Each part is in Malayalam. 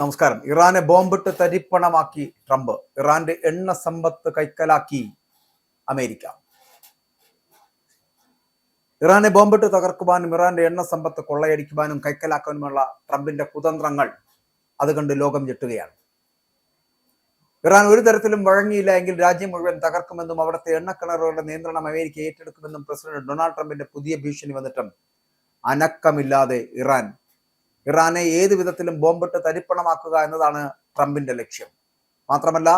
നമസ്കാരം. ഇറാനെ ബോംബിട്ട് തരിപ്പണമാക്കി ട്രംപ്. ഇറാന്റെ എണ്ണ സമ്പത്ത് കൈക്കലാക്കി അമേരിക്ക. ഇറാനെ ബോംബിട്ട് തകർക്കുവാനും ഇറാന്റെ എണ്ണ സമ്പത്ത് കൊള്ളയടിക്കുവാനും കൈക്കലാക്കാനുമുള്ള ട്രംപിന്റെ കുതന്ത്രങ്ങൾ അത് കണ്ട് ലോകം ഞെട്ടുകയാണ്. ഇറാൻ ഒരു തരത്തിലും വഴങ്ങിയില്ല എങ്കിൽ രാജ്യം മുഴുവൻ തകർക്കുമെന്നും അവിടുത്തെ എണ്ണക്കിണറുകളുടെ നിയന്ത്രണം അമേരിക്ക ഏറ്റെടുക്കുമെന്നും പ്രസിഡന്റ് ഡൊണാൾഡ് ട്രംപിന്റെ പുതിയ ഭീഷണി വന്നിട്ടും അനക്കമില്ലാതെ ഇറാനെ ഏത് വിധത്തിലും ബോംബിട്ട് തരിപ്പണമാക്കുക എന്നതാണ് ട്രംപിന്റെ ലക്ഷ്യം. മാത്രമല്ല,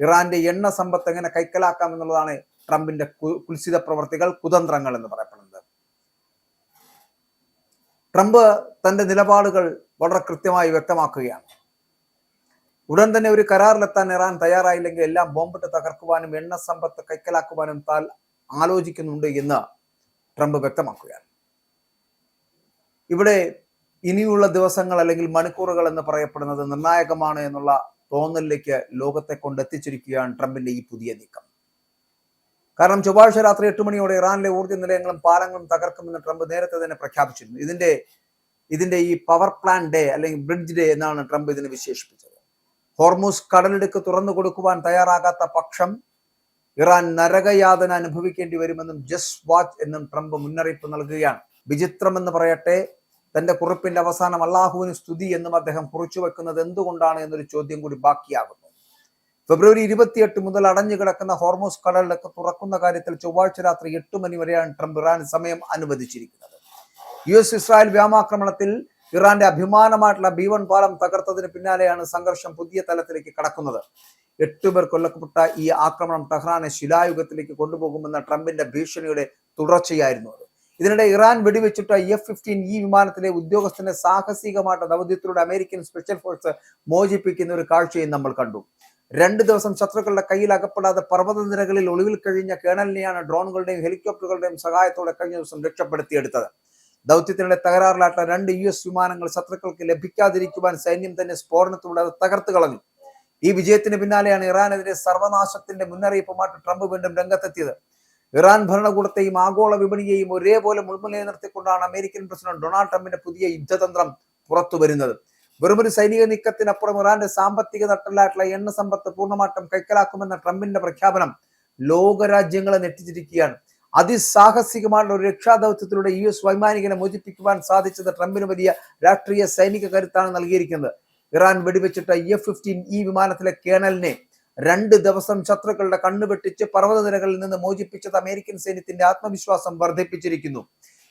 ഇറാന്റെ എണ്ണ സമ്പത്ത് എങ്ങനെ കൈക്കലാക്കാം എന്നുള്ളതാണ് ട്രംപിന്റെ കുൽസിത പ്രവർത്തികൾ, കുതന്ത്രങ്ങൾ എന്ന് പറയപ്പെടുന്നത്. ട്രംപ് തന്റെ നിലപാടുകൾ വളരെ കൃത്യമായി വ്യക്തമാക്കുകയാണ്. ഉടൻ തന്നെ ഒരു കരാറിലെത്താൻ ഇറാൻ തയ്യാറായില്ലെങ്കിൽ എല്ലാം ബോംബിട്ട് തകർക്കുവാനും എണ്ണ സമ്പത്ത് കൈക്കലാക്കുവാനും താൻ ആലോചിക്കുന്നുണ്ട് എന്ന് ട്രംപ് വ്യക്തമാക്കുകയാണ്. ഇവിടെ ഇനിയുള്ള ദിവസങ്ങൾ അല്ലെങ്കിൽ മണിക്കൂറുകൾ എന്ന് പറയപ്പെടുന്നത് നിർണായകമാണ് എന്നുള്ള തോന്നലിലേക്ക് ലോകത്തെ കൊണ്ടെത്തിച്ചിരിക്കുകയാണ് ട്രംപിന്റെ ഈ പുതിയ നീക്കം. കാരണം ചൊവ്വാഴ്ച രാത്രി 8 മണിയോടെ ഇറാനിലെ ഊർജ്ജ നിലയങ്ങളും പാലങ്ങളും തകർക്കുമെന്ന് ട്രംപ് നേരത്തെ തന്നെ പ്രഖ്യാപിച്ചിരുന്നു. ഇതിന്റെ ഈ പവർ പ്ലാന്റ് ഡേ അല്ലെങ്കിൽ ബ്രിഡ്ജ് ഡേ എന്നാണ് ട്രംപ് ഇതിനെ വിശേഷിപ്പിച്ചത്. ഹോർമൂസ് കടലിടുക്ക് തുറന്നു കൊടുക്കുവാൻ തയ്യാറാകാത്ത പക്ഷം ഇറാൻ നരകയാതന അനുഭവിക്കേണ്ടി വരുമെന്നും ജസ്റ്റ് വാച്ച് എന്നും ട്രംപ് മുന്നറിയിപ്പ് നൽകുകയാണ്. വിചിത്രമെന്ന് പറയട്ടെ, തന്റെ കുറിപ്പിന്റെ അവസാനം അള്ളാഹുവിന് സ്തുതി എന്നും അദ്ദേഹം കുറിച്ചു വെക്കുന്നത് എന്തുകൊണ്ടാണ് എന്നൊരു ചോദ്യം കൂടി ബാക്കിയാകുന്നു. ഫെബ്രുവരി 28 മുതൽ അടഞ്ഞു കിടക്കുന്ന ഹോർമൂസ് കടലിലൊക്കെ തുറക്കുന്ന കാര്യത്തിൽ ചൊവ്വാഴ്ച രാത്രി 8 മണി വരെയാണ് ട്രംപ് ഇറാൻ സമയം അനുവദിച്ചിരിക്കുന്നത്. US ഇസ്രായേൽ വ്യോമാക്രമണത്തിൽ ഇറാന്റെ അഭിമാനമായിട്ടുള്ള B1 പാലം തകർത്തതിന് പിന്നാലെയാണ് സംഘർഷം പുതിയ തലത്തിലേക്ക് കടക്കുന്നത്. 8 പേർ കൊല്ലപ്പെട്ട ഈ ആക്രമണം ടെഹ്റാനെ ശിലായുഗത്തിലേക്ക് കൊണ്ടുപോകുമെന്ന ട്രംപിന്റെ ഭീഷണിയുടെ തുടർച്ചയായിരുന്നു അത്. ഇതിനിടെ ഇറാൻ വെടിവെച്ചിട്ട F-15E വിമാനത്തിലെ ഉദ്യോഗസ്ഥനെ സാഹസികമായിട്ട് ദൗത്യത്തിലൂടെ അമേരിക്കൻ സ്പെഷ്യൽ ഫോഴ്സ് മോചിപ്പിക്കുന്ന ഒരു കാഴ്ചയും നമ്മൾ കണ്ടു. 2 ദിവസം ശത്രുക്കളുടെ കയ്യിൽ അകപ്പെടാതെ പർവ്വത നിരകളിൽ ഒളിവിൽ കഴിഞ്ഞ കേണലിനെയാണ് ഡ്രോണുകളുടെയും ഹെലികോപ്റ്ററുകളുടെയും സഹായത്തോടെ കഴിഞ്ഞ ദിവസം രക്ഷപ്പെടുത്തിയെടുത്തത്. ദൗത്യത്തിനിടെ തകരാറിലാട്ട 2 US വിമാനങ്ങൾ ശത്രുക്കൾക്ക് ലഭിക്കാതിരിക്കുവാൻ സൈന്യം തന്നെ സ്ഫോടനത്തിലൂടെ അത് തകർത്ത് കളഞ്ഞു. ഈ വിജയത്തിന് പിന്നാലെയാണ് ഇറാനെതിരെ സർവനാശത്തിന്റെ മുന്നറിയിപ്പുമായിട്ട് ട്രംപ് വീണ്ടും രംഗത്തെത്തിയത്. ഇറാൻ ഭരണകൂടത്തെയും ആഗോള വിപണിയെയും ഒരേപോലെ മുൾമുനയിൽ നിർത്തിക്കൊണ്ടാണ് അമേരിക്കൻ പ്രസിഡന്റ് ഡൊണാൾഡ് ട്രംപിന്റെ പുതിയ യുദ്ധതന്ത്രം പുറത്തു വരുന്നത്. വെറുമൊരു സൈനിക നീക്കത്തിനപ്പുറം ഇറാന്റെ സാമ്പത്തിക നട്ടലായിട്ടുള്ള എണ്ണ സമ്പത്ത് പൂർണ്ണമായിട്ടും കൈക്കലാക്കുമെന്ന ട്രംപിന്റെ പ്രഖ്യാപനം ലോകരാജ്യങ്ങളെ നെറ്റിച്ചിരിക്കുകയാണ്. അതിസാഹസികമായുള്ള ഒരു രക്ഷാദൗത്യത്തിലൂടെ US വൈമാനികനെ മോചിപ്പിക്കുവാൻ സാധിച്ചത് ട്രംപിന് വലിയ രാഷ്ട്രീയ സൈനിക കരുത്താണ് നൽകിയിരിക്കുന്നത്. ഇറാൻ വെടിവെച്ചിട്ട F-15E വിമാനത്തിലെ കേണലിനെ 2 ദിവസം ശത്രുക്കളുടെ കണ്ണുവെട്ടിച്ച് പർവ്വതനിരകളിൽ നിന്ന് മോചിപ്പിച്ചത് അമേരിക്കൻ സൈന്യത്തിന്റെ ആത്മവിശ്വാസം വർദ്ധിപ്പിച്ചിരിക്കുന്നു.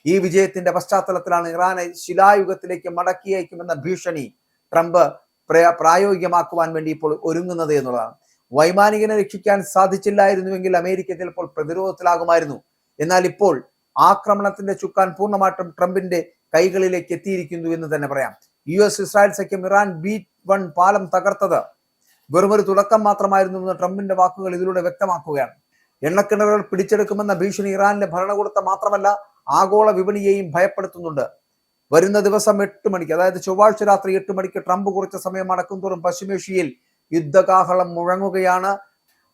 ഈ വിജയത്തിന്റെ പശ്ചാത്തലത്തിലാണ് ഇറാനെ ശിലായുഗത്തിലേക്ക് മടക്കി അയക്കുമെന്ന ഭീഷണി ട്രംപ് പ്രായോഗികമാക്കുവാൻ വേണ്ടി ഇപ്പോൾ ഒരുങ്ങുന്നത് എന്നുള്ളതാണ്. വൈമാനികനെ രക്ഷിക്കാൻ സാധിച്ചില്ലായിരുന്നുവെങ്കിൽ അമേരിക്ക ചിലപ്പോൾ പ്രതിരോധത്തിലാകുമായിരുന്നു. എന്നാൽ ഇപ്പോൾ ആക്രമണത്തിന്റെ ചുക്കാൻ പൂർണ്ണമായിട്ടും ട്രംപിന്റെ കൈകളിലേക്ക് എത്തിയിരിക്കുന്നു എന്ന് തന്നെ പറയാം. US ഇസ്രായേൽ സഖ്യം ഇറാൻ B1 പാലം തകർത്തത് വെറുമൊരു തുടക്കം മാത്രമായിരുന്നു എന്ന് ട്രംപിന്റെ വാക്കുകൾ ഇതിലൂടെ വ്യക്തമാക്കുകയാണ്. എണ്ണക്കിണറുകൾ പിടിച്ചെടുക്കുമെന്ന ഭീഷണി ഇറാനിലെ ഭരണകൂടത്തെ മാത്രമല്ല ആഗോള വിപണിയെയും ഭയപ്പെടുത്തുന്നുണ്ട്. വരുന്ന ദിവസം 8 മണിക്ക്, അതായത് ചൊവ്വാഴ്ച രാത്രി 8 മണിക്ക് ട്രംപ് കുറിച്ച സമയം അടക്കും തോറും പശ്ചിമേഷ്യയിൽ യുദ്ധകാഹളം മുഴങ്ങുകയാണ്.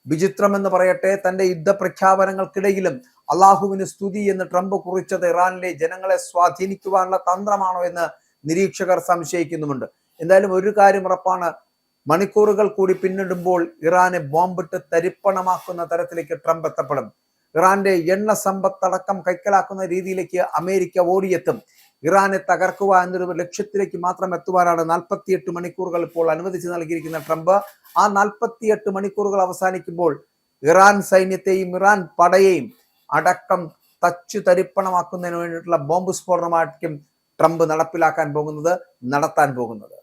വിചിത്രമെന്ന് പറയട്ടെ, തന്റെ യുദ്ധപ്രഖ്യാപനങ്ങൾക്കിടയിലും അള്ളാഹുവിന് സ്തുതി എന്ന് ട്രംപ് കുറിച്ചത് ഇറാനിലെ ജനങ്ങളെ സ്വാധീനിക്കുവാനുള്ള തന്ത്രമാണോ എന്ന് നിരീക്ഷകർ സംശയിക്കുന്നുമുണ്ട്. എന്തായാലും ഒരു കാര്യം ഉറപ്പാണ്, മണിക്കൂറുകൾ കൂടി പിന്നിടുമ്പോൾ ഇറാനെ ബോംബിട്ട് തരിപ്പണമാക്കുന്ന തരത്തിലേക്ക് ട്രംപ് എത്തപ്പെടും. ഇറാന്റെ എണ്ണ സമ്പത്തടക്കം കൈക്കലാക്കുന്ന രീതിയിലേക്ക് അമേരിക്ക ഓടിയെത്തും. ഇറാനെ തകർക്കുക എന്നൊരു ലക്ഷ്യത്തിലേക്ക് മാത്രം എത്തുവാനാണ് 48 മണിക്കൂറുകൾ ഇപ്പോൾ അനുവദിച്ച് നൽകിയിരിക്കുന്ന ട്രംപ്. ആ 48 മണിക്കൂറുകൾ അവസാനിക്കുമ്പോൾ ഇറാൻ സൈന്യത്തെയും ഇറാൻ പടയെയും അടക്കം തച്ചു തരിപ്പണമാക്കുന്നതിന് വേണ്ടിയിട്ടുള്ള ബോംബ് സ്ഫോടനമായിരിക്കും ട്രംപ് നടത്താൻ പോകുന്നത്.